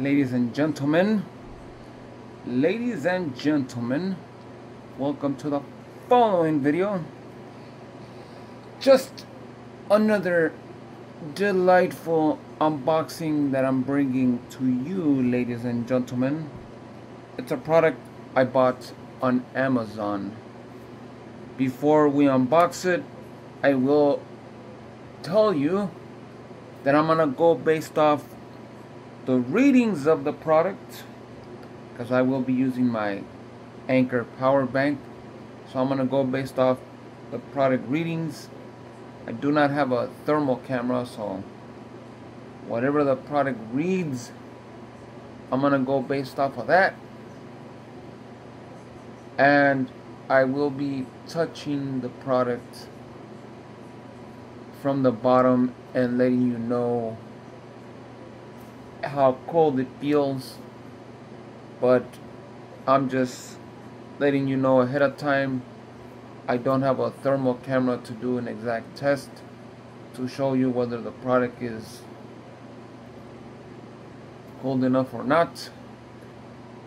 Ladies and gentlemen, welcome to the following video. Just another delightful unboxing that I'm bringing to you, ladies and gentlemen. It's a product I bought on Amazon. Before we unbox it, I will tell you that I'm gonna go based off the readings of the product, because I will be using my Anchor power bank. So I'm gonna go based off the product readings. I do not have a thermal camera, so whatever the product reads, I'm gonna go based off of that. And I will be touching the product from the bottom and letting you know how cold it feels, but I'm just letting you know ahead of time. I don't have a thermal camera to do an exact test to show you whether the product is cold enough or not.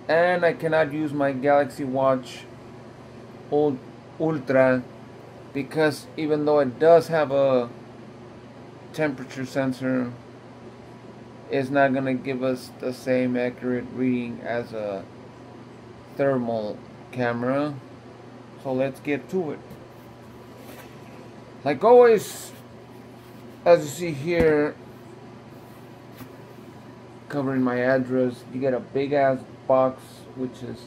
And I cannot use my Galaxy Watch Ultra because even though it does have a temperature sensor, it's not going to give us the same accurate reading as a thermal camera. So let's get to it. Like always, as you see here, covering my address, you get a big ass box, which is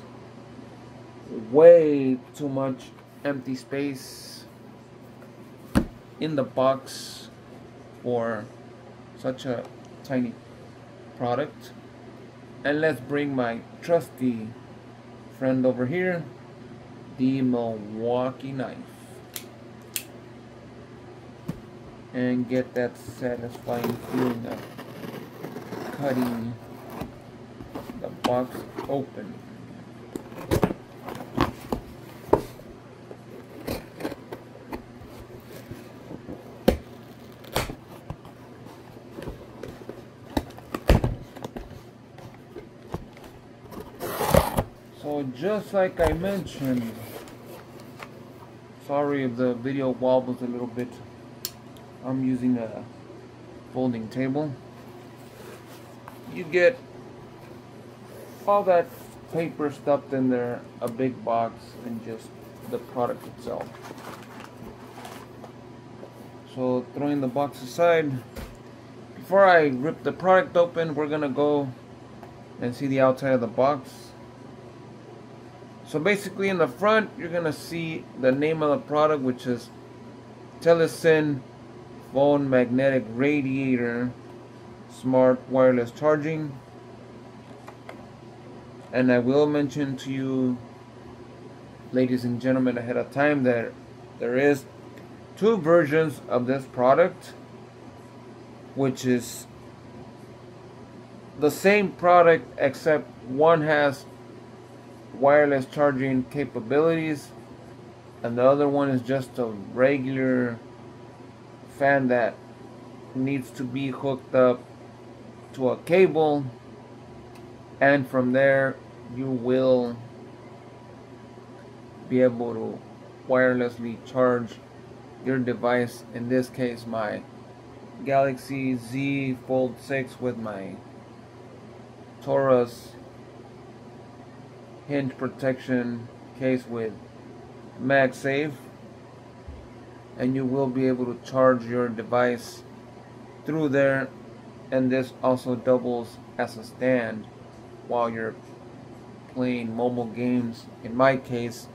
way too much empty space in the box for such a tiny product. And let's bring my trusty friend over here, the Milwaukee knife, and get that satisfying feeling of cutting the box open. So just like I mentioned, sorry if the video wobbles a little bit, I'm using a folding table. You get all that paper stuffed in there, a big box, and just the product itself. So throwing the box aside, before I rip the product open, we're gonna go and see the outside of the box. So basically in the front, you're gonna see the name of the product, which is Telesin Phone Magnetic Radiator Smart Wireless Charging. And I will mention to you, ladies and gentlemen, ahead of time that there is two versions of this product, which is the same product except one has wireless charging capabilities and the other one is just a regular fan that needs to be hooked up to a cable, and from there you will be able to wirelessly charge your device, in this case my Galaxy Z Fold 6 with my Taurus hinge protection case with MagSafe, and you will be able to charge your device through there. And this also doubles as a stand while you're playing mobile games, in my case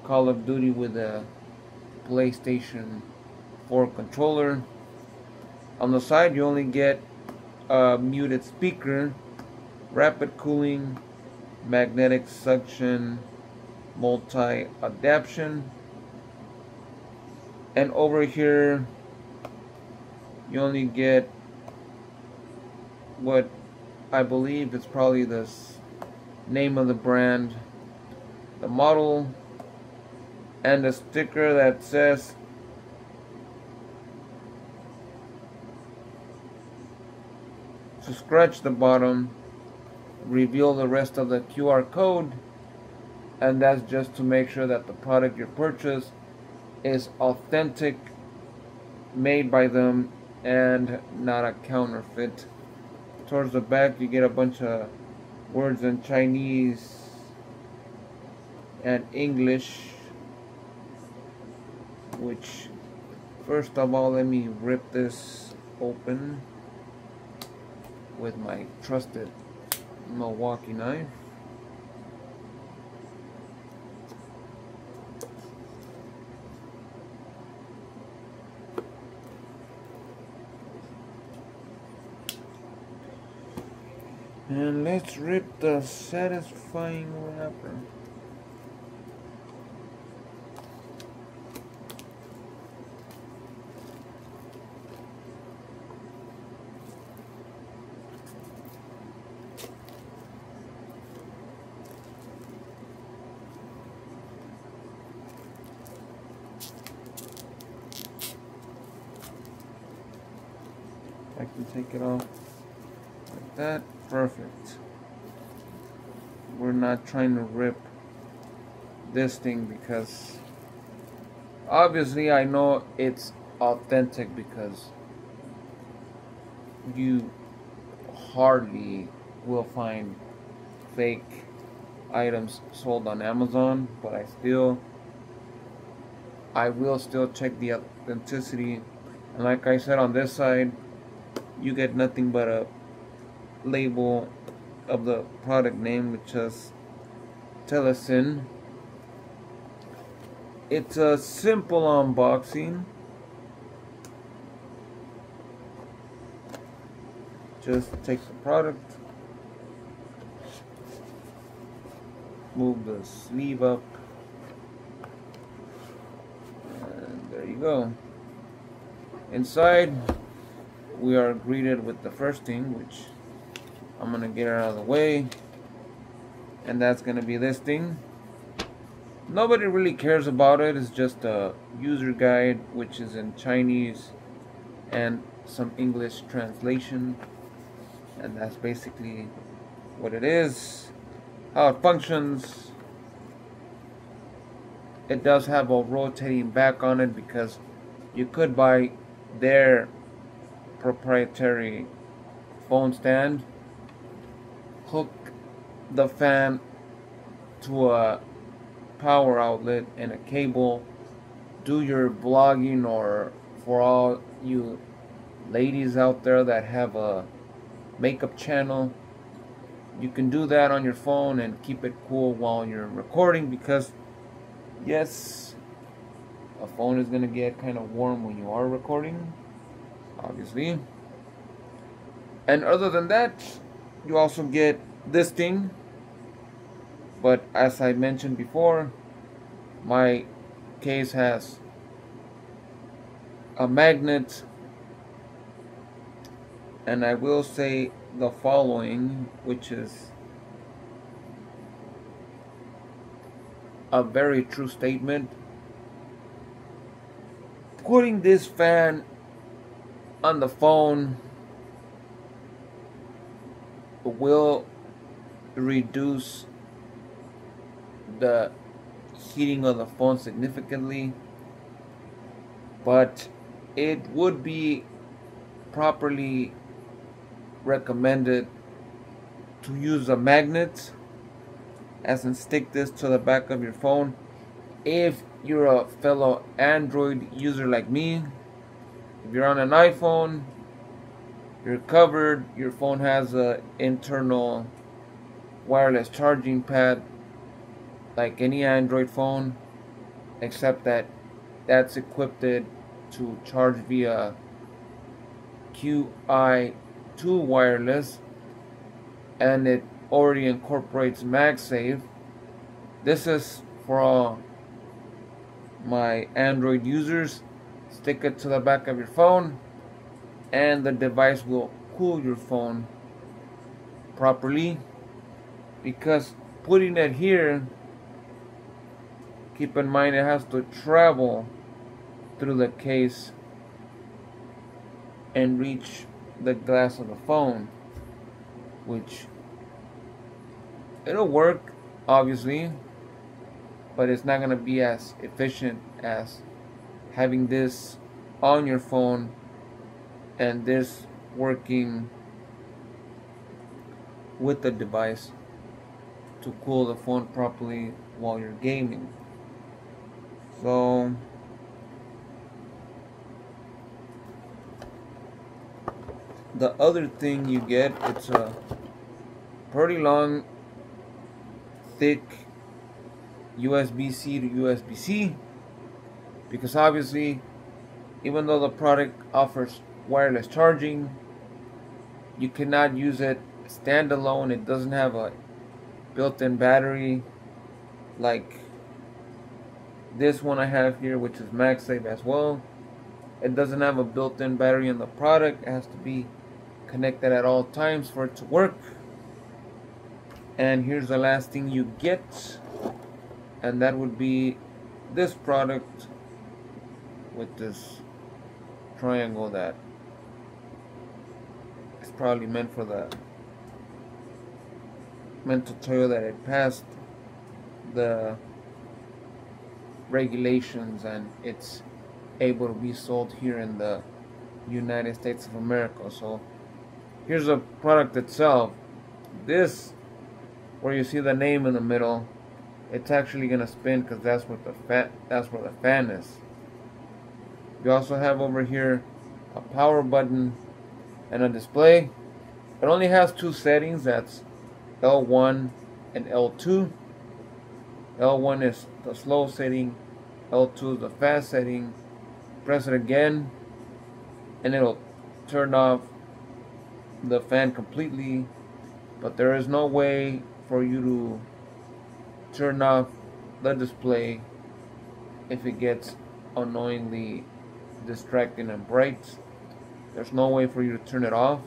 Call of Duty with a PlayStation 4 controller. On the side you only get a muted speaker, rapid cooling, magnetic suction, multi-adaption, and over here you only get what I believe is probably the name of the brand, the model, and a sticker that says to scratch the bottom reveal the rest of the QR code, and that's just to make sure that the product you purchase is authentic, made by them, and not a counterfeit. Towards the back you get a bunch of words in Chinese and English, which, first of all, let me rip this open with my trusted Milwaukee knife. And let's rip the satisfying wrapper. I can take it off like that. Perfect. We're not trying to rip this thing because obviously I know it's authentic, because you hardly will find fake items sold on Amazon, but I will still check the authenticity. And like I said, on this side you get nothing but a label of the product name, which is Telesin. It's a simple unboxing. Just take the product, move the sleeve up, and there you go. Inside we are greeted with the first thing, which I'm gonna get out of the way, and that's gonna be this thing. Nobody really cares about it. It's just a user guide, which is in Chinese and some English translation, and that's basically what it is, how it functions. It does have a rotating back on it, because you could buy their proprietary phone stand, hook the fan to a power outlet and a cable, do your vlogging, or for all you ladies out there that have a makeup channel, you can do that on your phone and keep it cool while you're recording, because yes, a phone is gonna get kind of warm when you are recording, obviously. And other than that, you also get this thing, but as I mentioned before, my case has a magnet, and I will say the following, which is a very true statement. Putting this fan on the phone will reduce the heating of the phone significantly, but it would be properly recommended to use a magnet, as in stick this to the back of your phone. If you're a fellow Android user like me, if you're on an iPhone, you're covered. Your phone has an internal wireless charging pad like any Android phone, except that that's equipped to charge via QI2 wireless, and it already incorporates MagSafe. This is for all my Android users. Stick it to the back of your phone, and the device will cool your phone properly. Because putting it here, keep in mind it has to travel through the case and reach the glass of the phone, which It'll work, obviously, but it's not gonna be as efficient as having this on your phone and this working with the device to cool the phone properly while you're gaming. So the other thing you get, it's a pretty long, thick USB-C to USB-C, because obviously, even though the product offers wireless charging, you cannot use it standalone. It doesn't have a built-in battery like this one I have here, which is MagSafe as well. It doesn't have a built-in battery in the product. It has to be connected at all times for it to work. And here's the last thing you get, and that would be this product with this triangle that is probably meant to tell you that it passed the regulations and it's able to be sold here in the United States of America. So here's the product itself. This, where you see the name in the middle, it's actually gonna spin because that's where the fan is. You also have over here a power button and a display. It only has two settings, that's L1 and L2. L1 is the slow setting, L2 is the fast setting. Press it again and it'll turn off the fan completely, but there is no way for you to turn off the display if it gets annoyingly distracting and bright. There's no way for you to turn it off.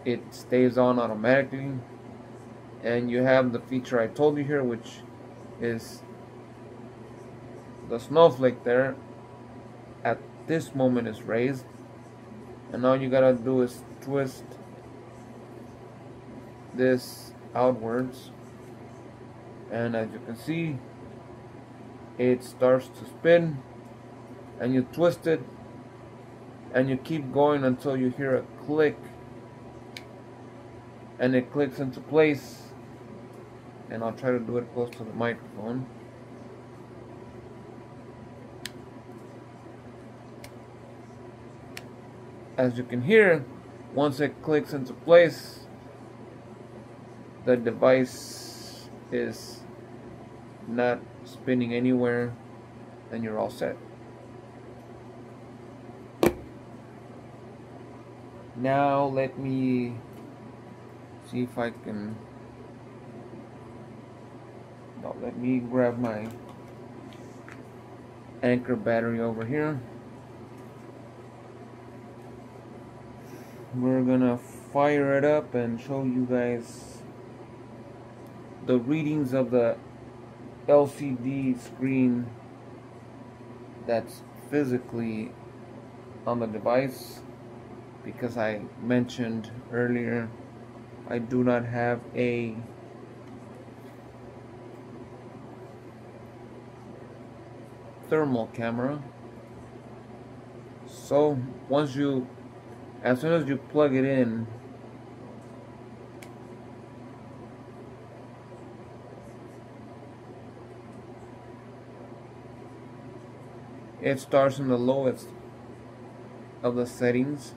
It stays on automatically. And you have the feature I told you here, which is the snowflake there at this moment is raised, and all you gotta do is twist this outwards, and as you can see, it starts to spin, and you twist it and you keep going until you hear a click and it clicks into place. And I'll try to do it close to the microphone. As you can hear, once it clicks into place, the device is not spinning anywhere, and you're all set. Now let me see if I can. Now let me grab my Anchor battery over here. We're gonna fire it up and show you guys the readings of the LCD screen that's physically on the device, because I mentioned earlier I do not have a thermal camera. So as soon as you plug it in, it starts in the lowest of the settings.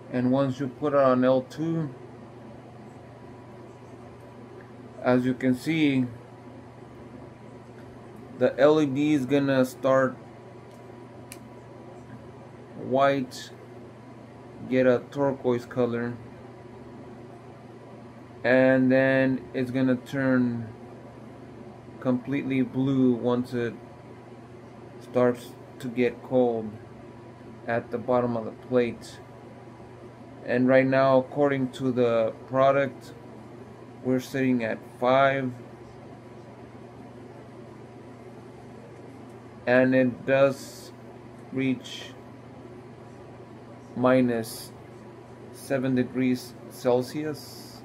And once you put it on L2, as you can see, the LED is gonna start white, get a turquoise color, and then it's gonna turn completely blue once it starts to get cold at the bottom of the plate. And right now, according to the product, we're sitting at 5, and it does reach minus 7 degrees Celsius,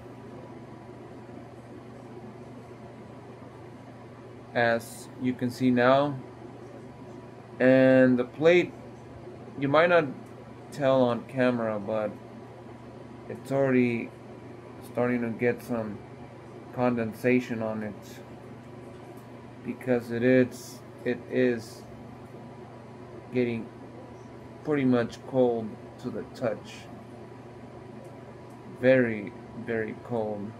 as you can see now. And the plate, you might not tell on camera, but it's already starting to get some condensation on it, because it is getting pretty much cold to the touch. Very, very cold.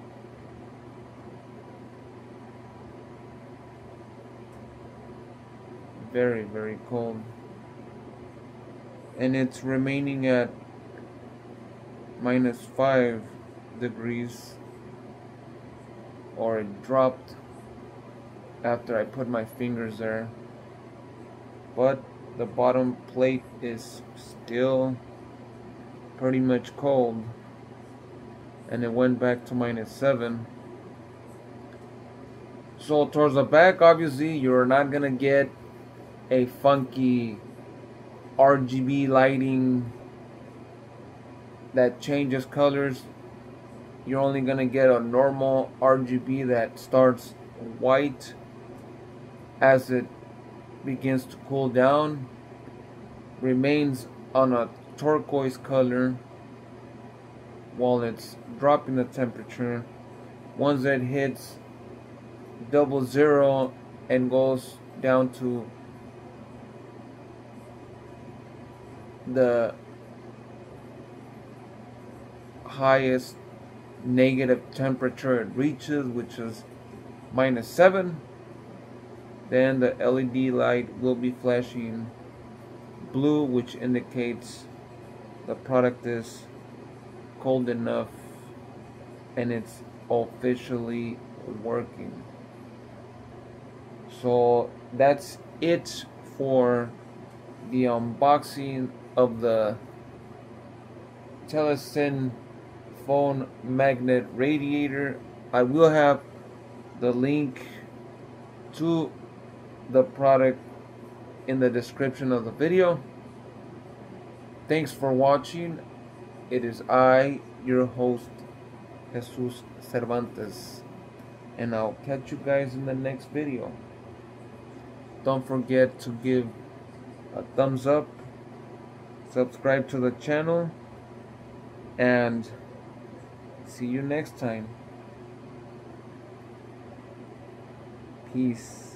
Very, very cold. And it's remaining at minus 5 degrees, or it dropped after I put my fingers there. But the bottom plate is still pretty much cold, and it went back to minus 7. So towards the back, obviously you're not gonna get a funky RGB lighting that changes colors. You're only gonna get a normal RGB that starts white as it begins to cool down, remains on a turquoise color while it's dropping the temperature. Once it hits 00 and goes down to the highest negative temperature it reaches, which is minus 7, then the LED light will be flashing blue, which indicates the product is cold enough and it's officially working. So that's it for the unboxing of the Telesin phone magnet radiator. I will have the link to the product in the description of the video. Thanks for watching. It is I, your host, Jesus Cervantes, and I'll catch you guys in the next video. Don't forget to give a thumbs up, subscribe to the channel, and see you next time. Peace.